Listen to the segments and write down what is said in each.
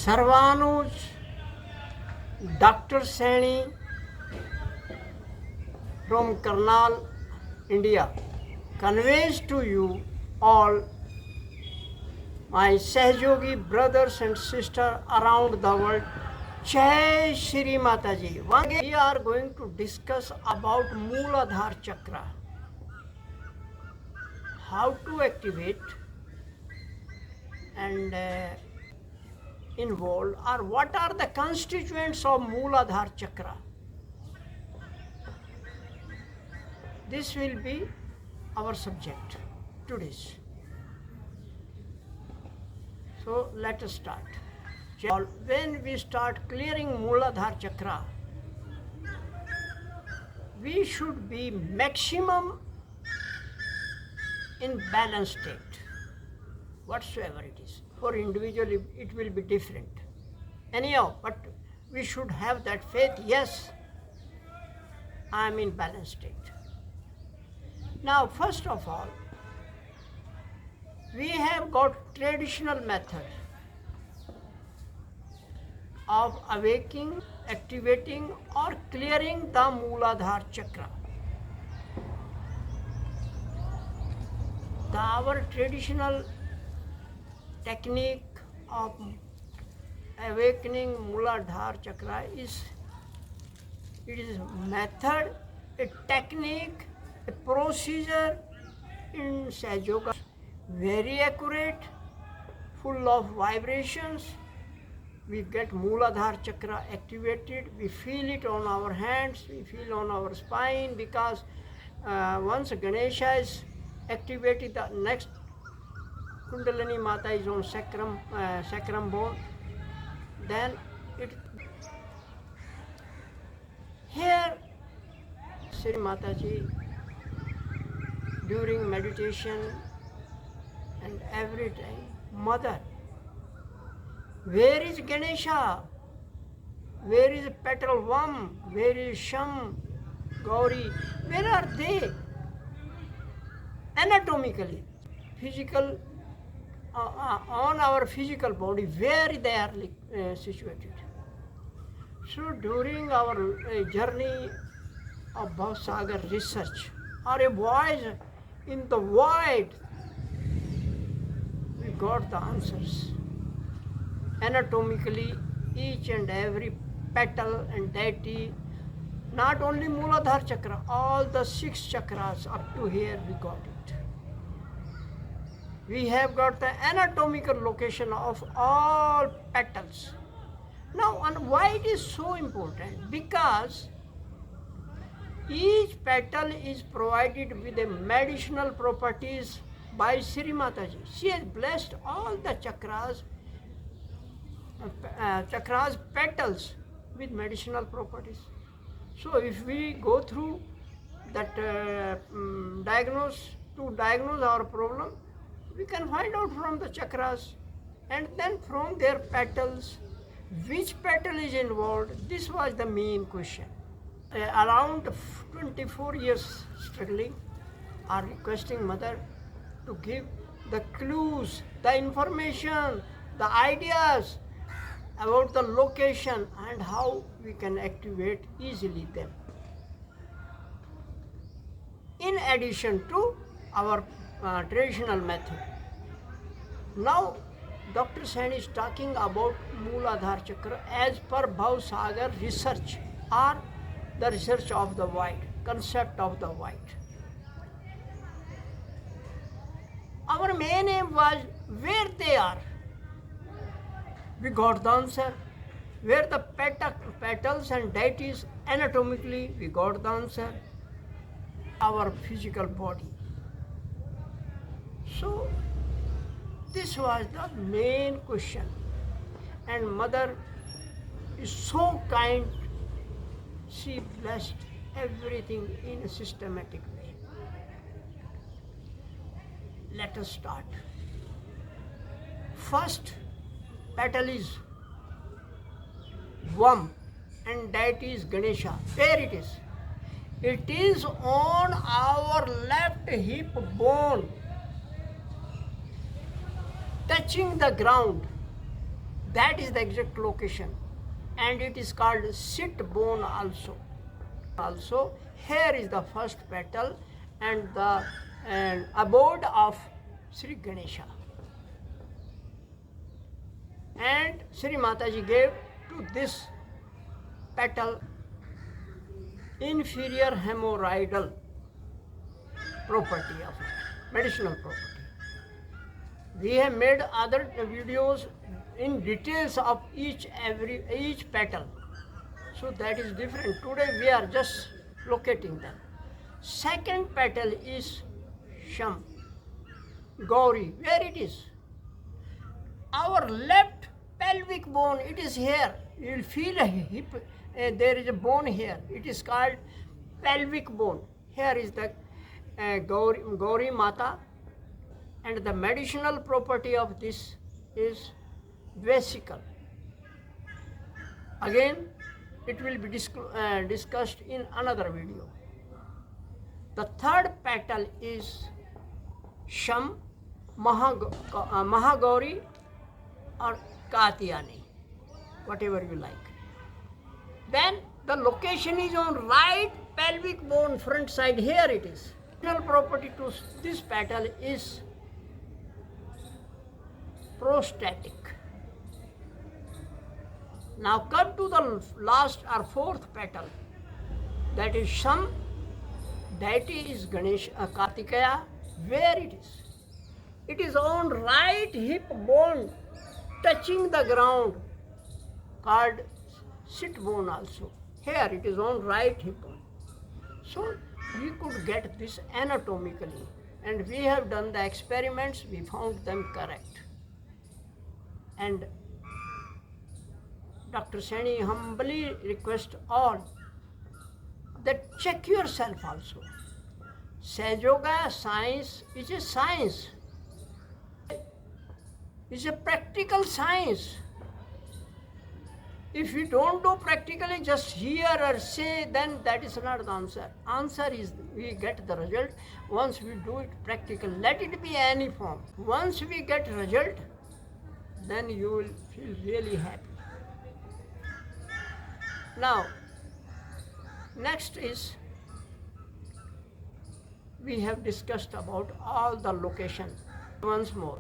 Sarvanuj, Dr. Saini from Karnal, India, conveys to you all, my Sahjogi brothers and sisters around the world, Jai Shri Mataji. We are going to discuss about Mooladhara Chakra, how to activate and involve, or what are the constituents of Mooladhara Chakra. This will be our subject today's. So let us start. When we start clearing Mooladhara Chakra, we should be maximum in balanced state, whatsoever it is. For individual, it will be different. Anyhow, but we should have that faith, yes, I am in balanced state. Now, first of all, we have got traditional method of awakening, activating or clearing the Mooladhara Chakra. Our traditional technique of awakening Mooladhara Chakra is method, a technique, a procedure in Sahaja Yoga, very accurate, full of vibrations. We get Mooladhara Chakra activated, we feel it on our hands, we feel on our spine, because once Ganesha is activated, the next Kundalini Mata is on sacrum bone, then it. Here, Sri Mataji, during meditation and every time, Mother, where is Ganesha? Where is Petal Vam? Where is Sham, Gauri? Where are they? Anatomically, physical, on our physical body, where they are situated. So during our journey of Bhavsagar research, or a voice in the void, we got the answers. Anatomically, each and every petal and deity, not only Mooladhara Chakra, all the 6 chakras up to here we got it. We have got the anatomical location of all petals. Now, and why it is so important? Because each petal is provided with a medicinal properties by Sri Mataji. She has blessed all the chakras petals with medicinal properties. So if we go through that diagnose our problem, we can find out from the chakras, and then from their petals, which petal is involved. This was the main question. Around 24 years struggling, are requesting Mother to give the clues, the information, the ideas about the location and how we can activate easily them. In addition to our traditional method. Now, Dr. Saini is talking about Mooladhara Chakra as per Bhavsagar research, or the research of the void, concept of the void. Our main aim was where they are. We got the answer. Where the petals and deities anatomically, we got the answer. Our physical body. So, this was the main question. And Mother is so kind, she blessed everything in a systematic way. Let us start. First, petal is Vam and deity is Ganesha. Where it is? It is on our left hip bone, touching the ground. That is the exact location, and it is called sit bone also. Also, here is the first petal and the abode of Sri Ganesha. And Sri Mataji gave to this petal inferior hemorrhoidal property of it, medicinal property. We have made other videos in details of each petal. So that is different. Today we are just locating them. Second petal is Sham, Gauri. Where it is? Our left pelvic bone, it is here. You will feel a hip, there is a bone here. It is called pelvic bone. Here is the Gauri Mata, and the medicinal property of this is vesicle. Again, it will be discussed in another video. The third petal is Sham, Mahagauri or Katyayani, whatever you like. Then the location is on right pelvic bone front side. Here it is. Medicinal property to this petal is prostatic. Now come to the last or fourth petal, that is Sham. Deity is Ganesh, Kartikeya. Where it is? It is on right hip bone touching the ground, called sit bone also. Here it is on right hip bone. So we could get this anatomically, and we have done the experiments, we found them correct. And Dr. Saini humbly request all that check yourself also. Sahaj Yoga science is a science. It's a practical science. If we don't do practically, just hear or say, then that is not the answer. Answer is we get the result once we do it practical. Let it be any form. Once we get result, then you will feel really happy. Now, next is we have discussed about all the location once more.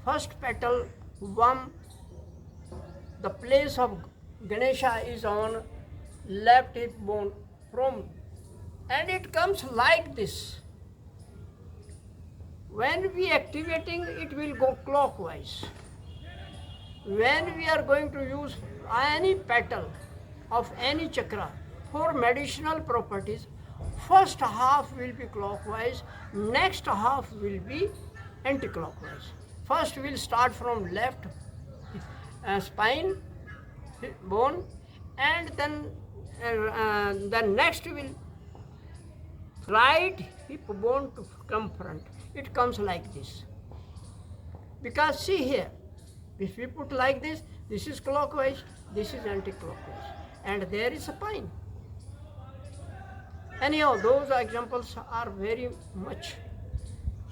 First petal, Vam, the place of Ganesha is on left hip bone from, and it comes like this. When we activating, it will go clockwise. When we are going to use any petal of any chakra for medicinal properties, first half will be clockwise, next half will be anti-clockwise. First we'll start from left spine bone, and then the next will right hip bone to come front. It comes like this. Because see here, if we put like this, this is clockwise, this is anti-clockwise, and there is a spine. Anyhow, those examples are very much.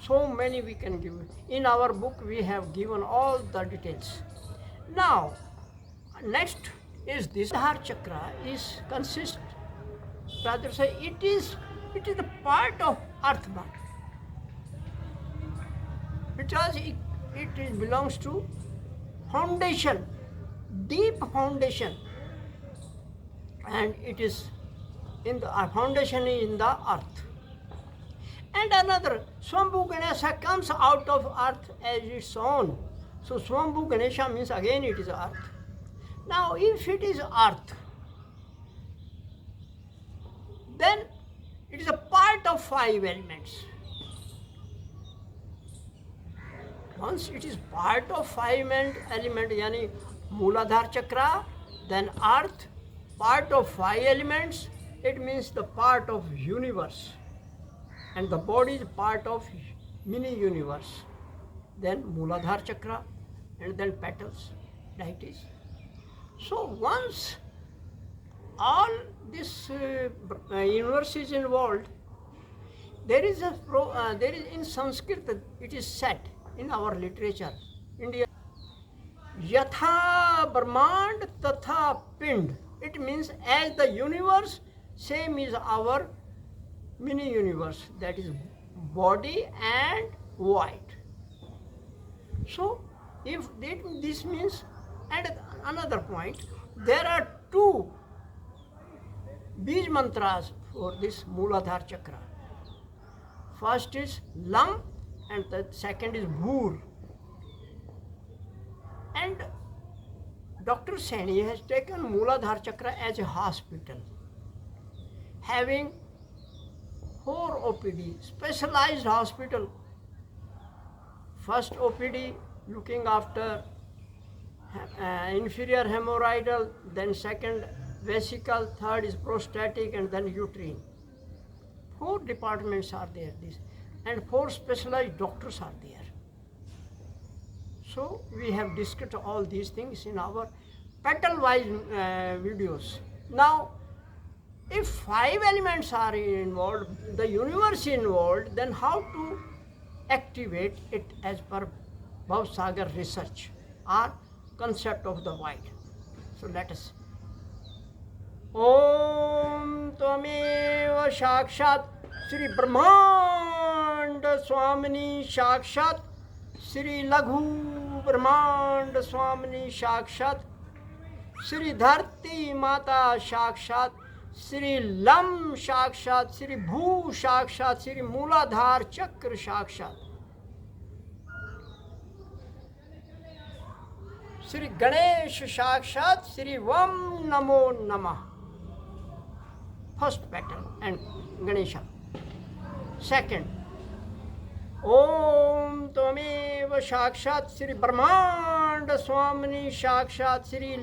So many we can give. In our book, we have given all the details. Now, next is this. Heart chakra is consist. Rather say it is a part of earth body. Because it belongs to foundation, deep foundation, and it is in the foundation is in the earth. And another, Swambhu Ganesha comes out of earth as its own. So Swambhu Ganesha means again it is earth. Now if it is earth, then it is a part of 5 elements. Once it is part of 5 element, yani Mooladhara chakra, then earth, part of 5 elements, it means the part of universe. And the body is part of mini universe. Then Mooladhara chakra, and then petals, deities. So once all this universe is involved, there is in Sanskrit it is said in our literature India. Yatha Brahmand Tatha Pind. It means as the universe, same is our mini universe, that is body and void. So if this means, and another point, there are two Bij mantras for this Mooladhara chakra. First is Lam and the second is Bhur. And Dr. Saini has taken Mooladhara chakra as a hospital, having 4 OPD, specialized hospital. First OPD looking after inferior hemorrhoidal, then second vesical, third is prostatic, and then uterine. 4 departments are there, and 4 specialized doctors are there. So we have discussed all these things in our petal-wise videos. Now, if 5 elements are involved, the universe involved, then how to activate it as per Bhavsagar research or concept of the void? So let us. Om Tvameva Shakshat Sri Brahmand Swamini Shakshat Sri Laghu Brahmand Swamini Shakshat Sri Dharti Mata Shakshat Sri Lam Shakshat Sri Bhu Shakshat Sri Mooladhara Chakra Shakshat Sri Ganesh Shakshat Sri Vam Namo Namah. First petal and Ganesha. Second, Om Tvameva Shakshat Sri Brahmand Swamini Shakshat Sri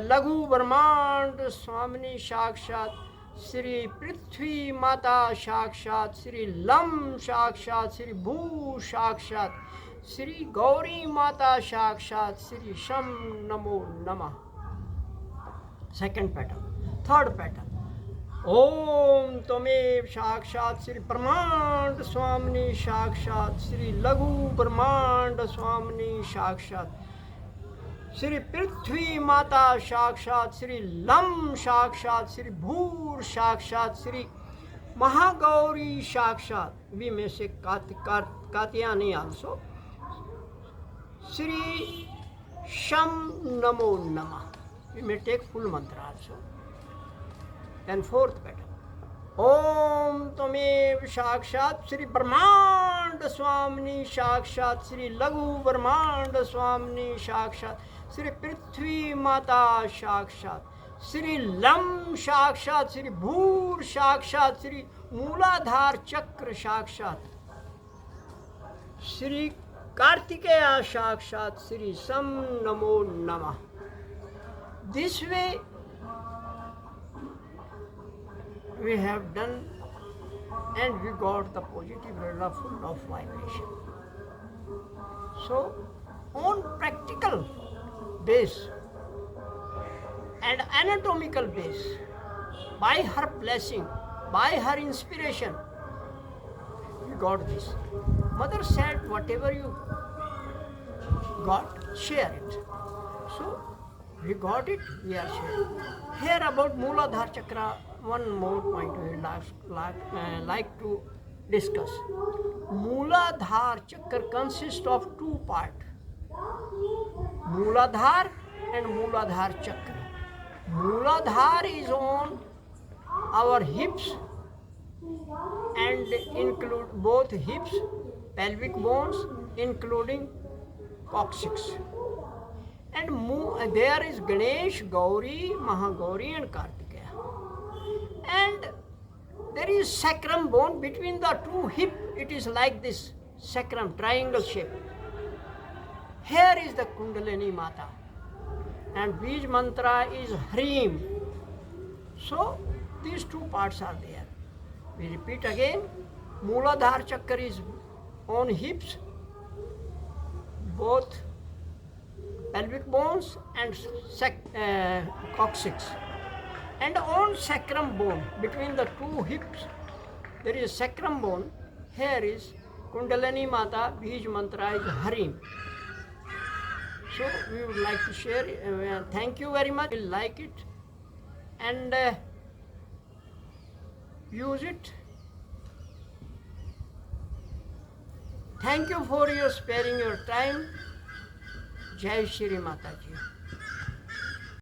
Laghu Brahmand Swamini Shakshat Sri Prithvi Mata Shakshat Sri Lam Shakshat Sri Bhu Shakshat Sri Gauri Mata Shakshat Sri Sham Namo Namah. Second petal. Third petal. Om Tvamev Shakshat Sri Brahmand Swamini Shakshat Sri Laghu Brahmand Swamini Shakshat Sri Prithvi Mata Shakshat Sri Lam Shakshat Sri Bhur Shakshat Sri Mahagauri Shakshat. We may say Katyani also. Sri Sham Namo Namah. We may take full mantra also. Then fourth petal. Om Tvamev Shakshat Sri Brahmand Swamini Shakshat Sri Laghu Brahmand Swamini Shakshat Sri Prithvi Mata Shakshat Sri Lam Shakshat Sri Bhur Shakshat Sri Mooladhara Chakra Shakshat Sri Kartikeya Shakshat Sri Sam Namo Namah. This way we have done, and we got the positive result full of vibration. So, on practical base and anatomical base, by her blessing, by her inspiration, we got this. Mother said, whatever you got, share it. So, we got it, we are sharing. Here about Mooladhara Chakra, one more point we would like to discuss. Mooladhara Chakra consists of 2 parts, Mooladhara and Mooladhara Chakra. Mooladhara is on our hips and include both hips, pelvic bones, including coccyx. And there is Ganesh, Gauri, Mahagauri and Kartikeya. And there is sacrum bone between the 2 hips. It is like this sacrum, triangle shape. Here is the Kundalini Mata. And Bij mantra is Hrim. So these 2 parts are there. We repeat again. Mooladhara Chakra is on hips, both pelvic bones and coccyx. And on sacrum bone, between the 2 hips, there is sacrum bone. Here is Kundalini Mata, Bij mantra is Harim. So we would like to share. Thank you very much. We like it and use it. Thank you for your sparing your time. Jai Shri Mata Ji.